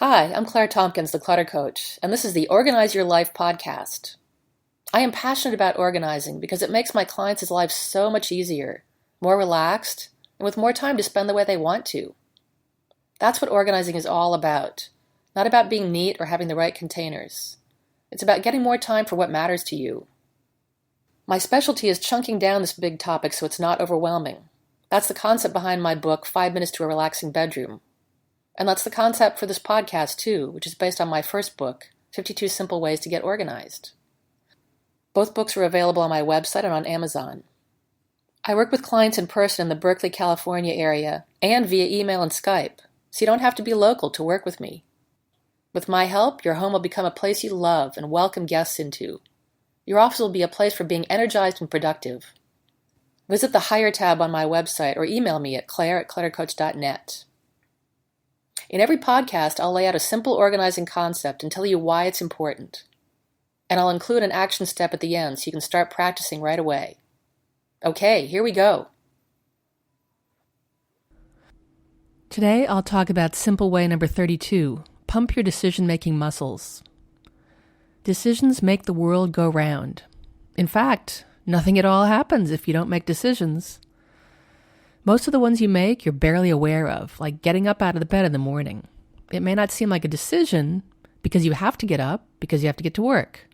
Hi, I'm Claire Tompkins, the Clutter Coach, and this is the Organize Your Life podcast. I am passionate about organizing because it makes my clients' lives so much easier, more relaxed, and with more time to spend the way they want to. That's what organizing is all about, not about being neat or having the right containers. It's about getting more time for what matters to you. My specialty is chunking down this big topic so it's not overwhelming. That's the concept behind my book, 5 Minutes to a Relaxing Bedroom. And that's the concept for this podcast, too, which is based on my first book, 52 Simple Ways to Get Organized. Both books are available on my website and on Amazon. I work with clients in person in the Berkeley, California area and via email and Skype, so you don't have to be local to work with me. With my help, your home will become a place you love and welcome guests into. Your office will be a place for being energized and productive. Visit the Hire tab on my website or email me at claire@cluttercoach.net. In every podcast, I'll lay out a simple organizing concept and tell you why it's important. And I'll include an action step at the end so you can start practicing right away. Okay, here we go. Today, I'll talk about simple way number 32, pump your decision-making muscles. Decisions make the world go round. In fact, nothing at all happens if you don't make decisions. Most of the ones you make, you're barely aware of, like getting up out of the bed in the morning. It may not seem like a decision because you have to get up, because you have to get to work.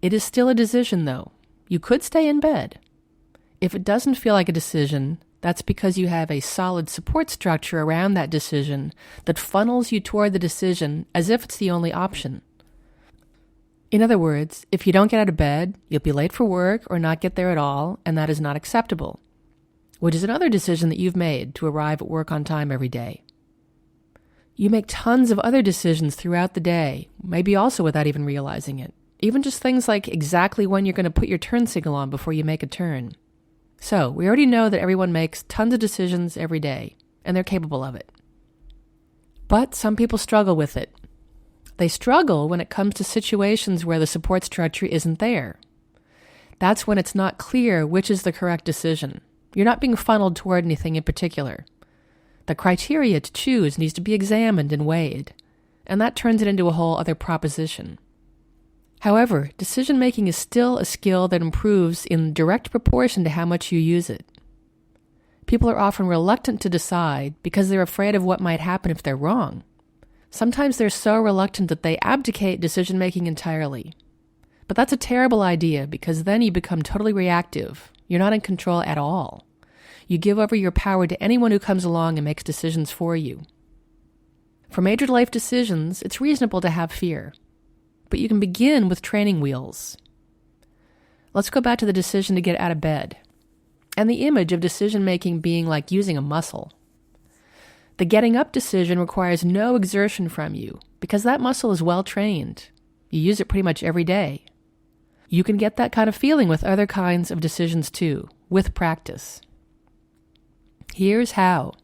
It is still a decision, though. You could stay in bed. If it doesn't feel like a decision, that's because you have a solid support structure around that decision that funnels you toward the decision as if it's the only option. In other words, if you don't get out of bed, you'll be late for work or not get there at all, and that is not acceptable, which is another decision that you've made to arrive at work on time every day. You make tons of other decisions throughout the day, maybe also without even realizing it. Even just things like exactly when you're going to put your turn signal on before you make a turn. So, we already know that everyone makes tons of decisions every day, and they're capable of it. But some people struggle with it. They struggle when it comes to situations where the support structure isn't there. That's when it's not clear which is the correct decision. You're not being funneled toward anything in particular. The criteria to choose needs to be examined and weighed, and that turns it into a whole other proposition. However, decision-making is still a skill that improves in direct proportion to how much you use it. People are often reluctant to decide because they're afraid of what might happen if they're wrong. Sometimes they're so reluctant that they abdicate decision-making entirely. But that's a terrible idea because then you become totally reactive. You're not in control at all. You give over your power to anyone who comes along and makes decisions for you. For major life decisions, it's reasonable to have fear. But you can begin with training wheels. Let's go back to the decision to get out of bed, and the image of decision-making being like using a muscle. The getting up decision requires no exertion from you, because that muscle is well trained. You use it pretty much every day. You can get that kind of feeling with other kinds of decisions too, with practice. Here's how.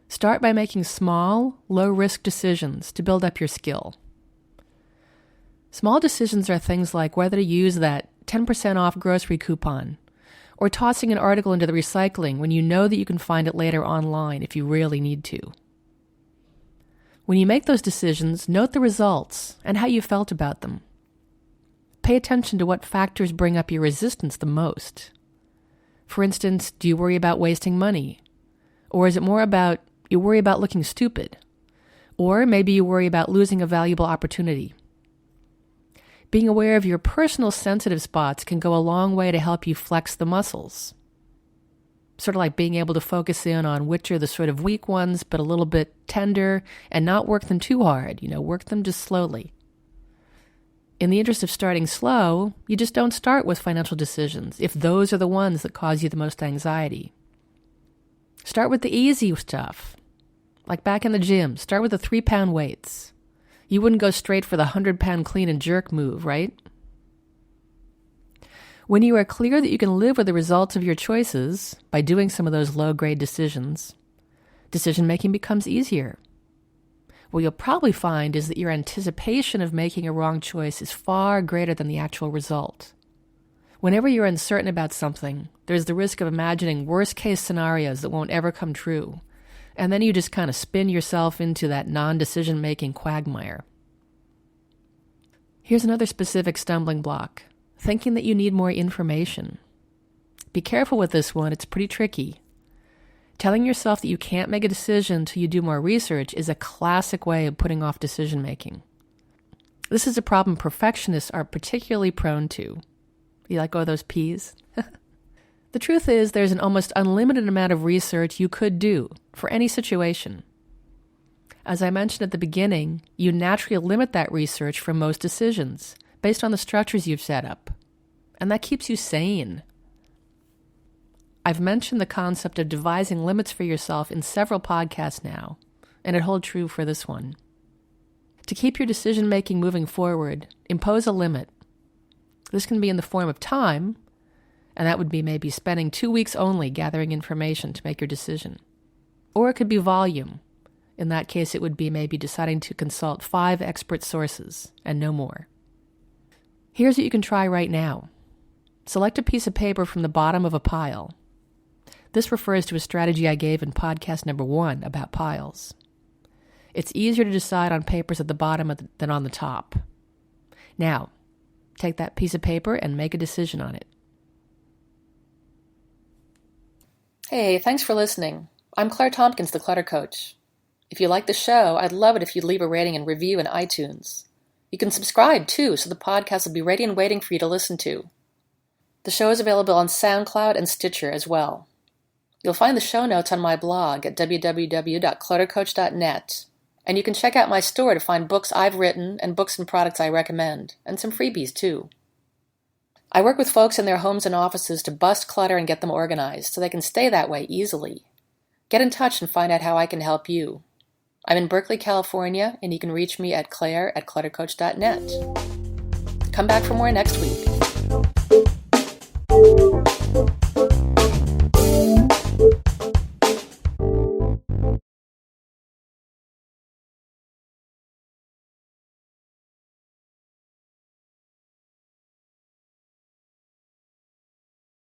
Start by making small, low-risk decisions to build up your skill. Small decisions are things like whether to use that 10% off grocery coupon, or tossing an article into the recycling when you know that you can find it later online if you really need to. When you make those decisions, note the results and how you felt about them. Pay attention to what factors bring up your resistance the most. For instance, do you worry about wasting money? Or is it more about you worry about looking stupid? Or maybe you worry about losing a valuable opportunity. Being aware of your personal sensitive spots can go a long way to help you flex the muscles. Sort of like being able to focus in on which are the sort of weak ones, but a little bit tender, and not work them too hard, work them just slowly. In the interest of starting slow, you just don't start with financial decisions if those are the ones that cause you the most anxiety. Start with the easy stuff. Like back in the gym, start with the 3-pound weights. You wouldn't go straight for the 100-pound clean and jerk move, right? When you are clear that you can live with the results of your choices by doing some of those low-grade decisions, decision-making becomes easier. What you'll probably find is that your anticipation of making a wrong choice is far greater than the actual result. Whenever you're uncertain about something, there's the risk of imagining worst-case scenarios that won't ever come true, And then you just kind of spin yourself into that non-decision-making quagmire. Here's another specific stumbling block: thinking that you need more information. Be careful with this one, it's pretty tricky. Telling yourself that you can't make a decision until you do more research is a classic way of putting off decision-making. This is a problem perfectionists are particularly prone to. You let go of those P's? The truth is, there's an almost unlimited amount of research you could do for any situation. As I mentioned at the beginning, you naturally limit that research for most decisions based on the structures you've set up. And that keeps you sane. I've mentioned the concept of devising limits for yourself in several podcasts now, and it holds true for this one. To keep your decision-making moving forward, impose a limit. This can be in the form of time, and that would be maybe spending 2 weeks only gathering information to make your decision. Or it could be volume. In that case, it would be maybe deciding to consult 5 expert sources and no more. Here's what you can try right now. Select a piece of paper from the bottom of a pile. This refers to a strategy I gave in podcast number 1 about piles. It's easier to decide on papers at the bottom than on the top. Now, take that piece of paper and make a decision on it. Hey, thanks for listening. I'm Claire Tompkins, the Clutter Coach. If you like the show, I'd love it if you'd leave a rating and review in iTunes. You can subscribe, too, so the podcast will be ready and waiting for you to listen to. The show is available on SoundCloud and Stitcher as well. You'll find the show notes on my blog at www.cluttercoach.net, and you can check out my store to find books I've written and books and products I recommend, and some freebies, too. I work with folks in their homes and offices to bust clutter and get them organized so they can stay that way easily. Get in touch and find out how I can help you. I'm in Berkeley, California, and you can reach me at claire@cluttercoach.net. Come back for more next week.